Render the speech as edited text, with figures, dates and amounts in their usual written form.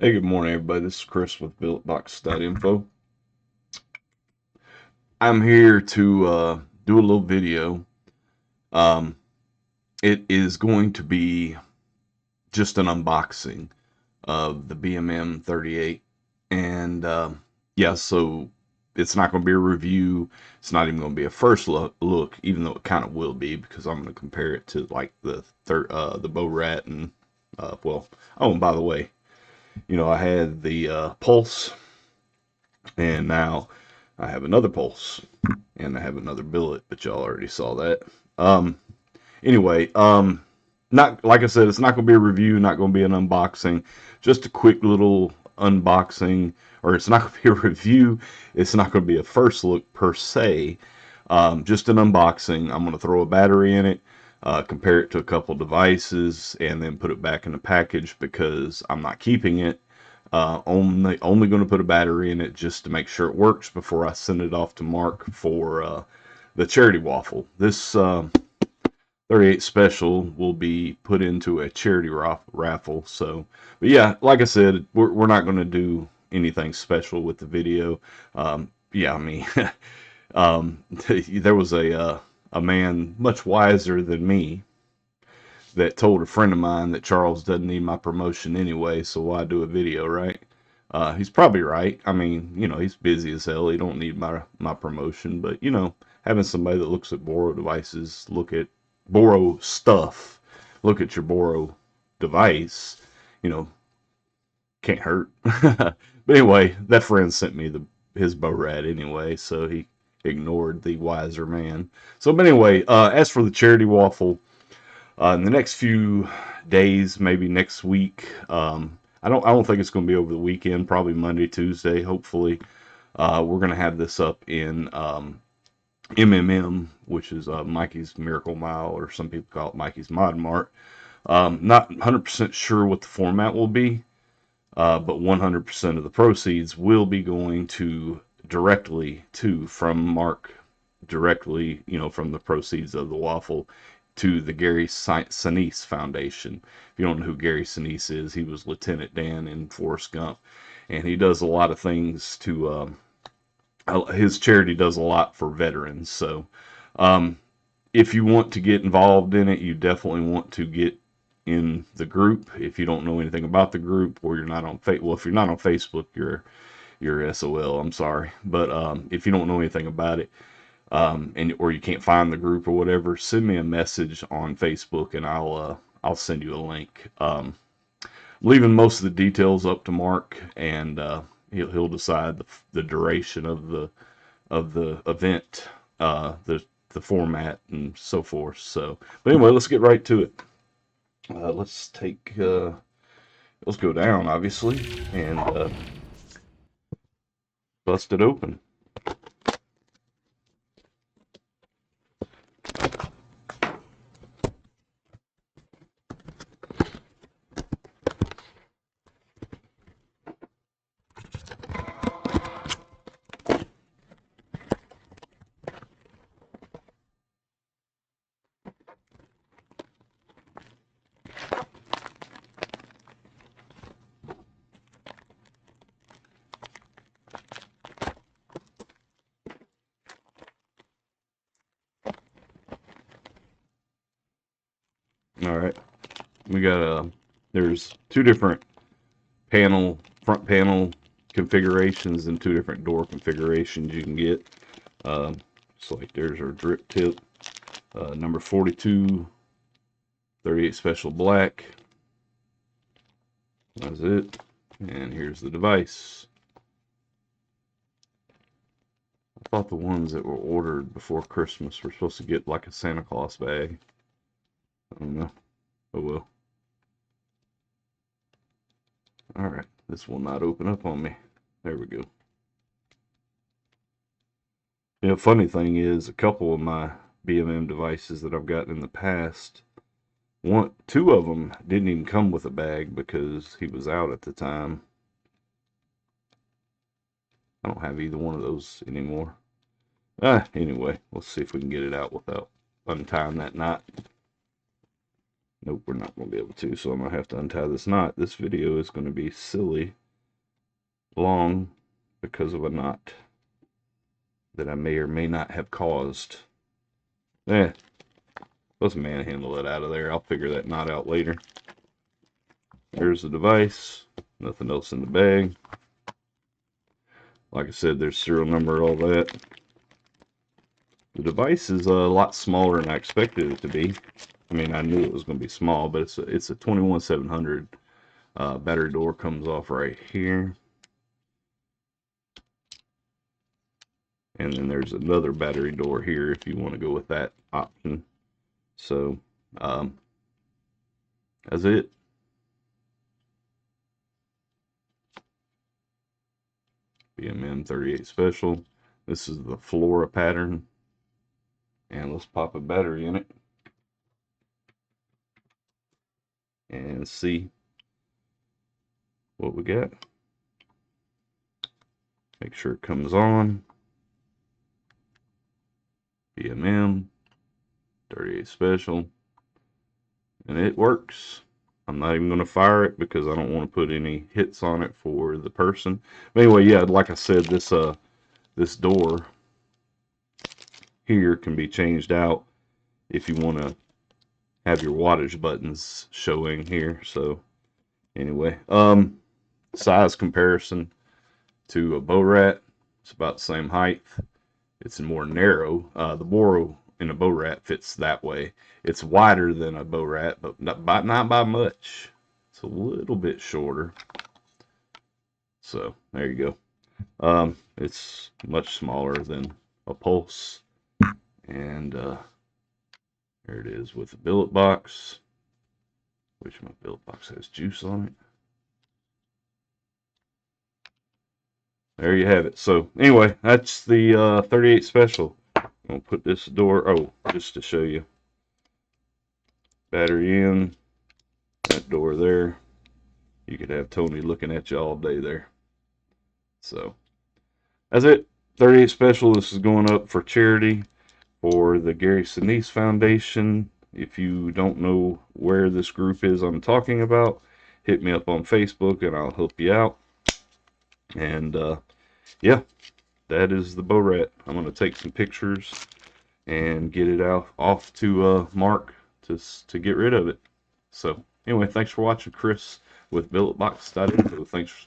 Hey, good morning, everybody. This is Chris with BilletBox.info. I'm here to do a little video. Um, it is going to be just an unboxing of the BMM 38. And yeah, so it's not going to be a review. It's not even going to be a first look, even though it kind of will be, because I'm going to compare it to like the Bow Rat and well, oh, and by the way, I had the Pulse, and now I have another Pulse, and I have another Billet, but y'all already saw that. Um, anyway, not like I said, it's not going to be a review, not going to be an unboxing, just a quick little unboxing, or it's not going to be a review. It's not going to be a first look per se. Just an unboxing. I'm going to throw a battery in it, compare it to a couple devices, and then put it back in the package because I'm not keeping it. Only going to put a battery in it just to make sure it works before I send it off to Mark for the charity waffle. This 38 special will be put into a charity raffle. So, but yeah, like I said, we're not going to do anything special with the video. Yeah, I mean, there was a man much wiser than me that told a friend of mine that Charles doesn't need my promotion anyway, so why do a video, right? He's probably right. I mean, he's busy as hell. He don't need my promotion, but having somebody that looks at Boro devices, look at Boro stuff, look at your Boro device, you know, can't hurt. But anyway, that friend sent me his Bow Rat anyway, so he ignored the wiser man. So, but anyway, as for the charity waffle, in the next few days, maybe next week. I don't think it's going to be over the weekend. Probably Monday, Tuesday. Hopefully, we're going to have this up in MMM, which is Mikey's Miracle Mile, or some people call it Mikey's Mod Mart. Not 100% sure what the format will be, but 100% of the proceeds will be going directly from Mark, directly, from the proceeds of the waffle to the Gary Sinise Foundation. If you don't know who Gary Sinise is, he was Lieutenant Dan in Forrest Gump, and he does a lot of things to. His charity does a lot for veterans. So, um, if you want to get involved in it, you definitely want to get in the group. If you don't know anything about the group, or you're not on if you're not on Facebook, you're SOL. I'm sorry, but if you don't know anything about it, or you can't find the group or whatever, send me a message on Facebook and I'll send you a link. Leaving most of the details up to Mark, and he'll decide the duration of the event, the format, and so forth. So, but anyway, let's get right to it. Let's go down, obviously, and bust it open. All right, we got there's two different front panel configurations and two different door configurations you can get. It's like there's our drip tip, number 42, 38 special black. That's it. And here's the device. I thought the ones that were ordered before Christmas were supposed to get like a Santa Claus bag. I don't know. Oh well. Alright, this will not open up on me. There we go. Funny thing is, a couple of my BMM devices that I've gotten in the past, two of them didn't even come with a bag because he was out at the time. I don't have either one of those anymore. Anyway, let's see if we can get it out without untying that knot. Nope, we're not going to be able to, so I'm going to have to untie this knot. This video is going to be silly long because of a knot that I may or may not have caused. Let's manhandle it out of there. I'll figure that knot out later. There's the device. Nothing else in the bag. Like I said, there's serial number, all that. The device is a lot smaller than I expected it to be. I mean, I knew it was going to be small, but it's a 21700. Battery door comes off right here. And then there's another battery door here if you want to go with that option. So, that's it. BMM 38 Special. This is the Flora pattern. And let's pop a battery in it. And see what we got. Make sure it comes on. BMM 38 Special. And it works. I'm not even going to fire it because I don't want to put any hits on it for the person. But anyway, yeah, like I said, this door here can be changed out if you want to have your wattage buttons showing here. So anyway, size comparison to a bow rat, it's about the same height. It's more narrow. The bore in a bow rat fits that way. It's wider than a bow rat, but not by much. It's a little bit shorter. So there you go. It's much smaller than a pulse. And there it is with the billet box, which my billet box has juice on it. There you have it. So anyway, that's the 38 Special. I'm gonna put this door, just to show you. Battery in, that door there. You could have Tony looking at you all day there. So that's it. 38 Special. This is going up for charity for the Gary Sinise Foundation. If you don't know where this group is I'm talking about, hit me up on Facebook and I'll help you out. And yeah, that is the bow rat. I'm going to take some pictures and get it off to Mark to get rid of it. So anyway, thanks for watching. Chris with billetbox.info. Thanks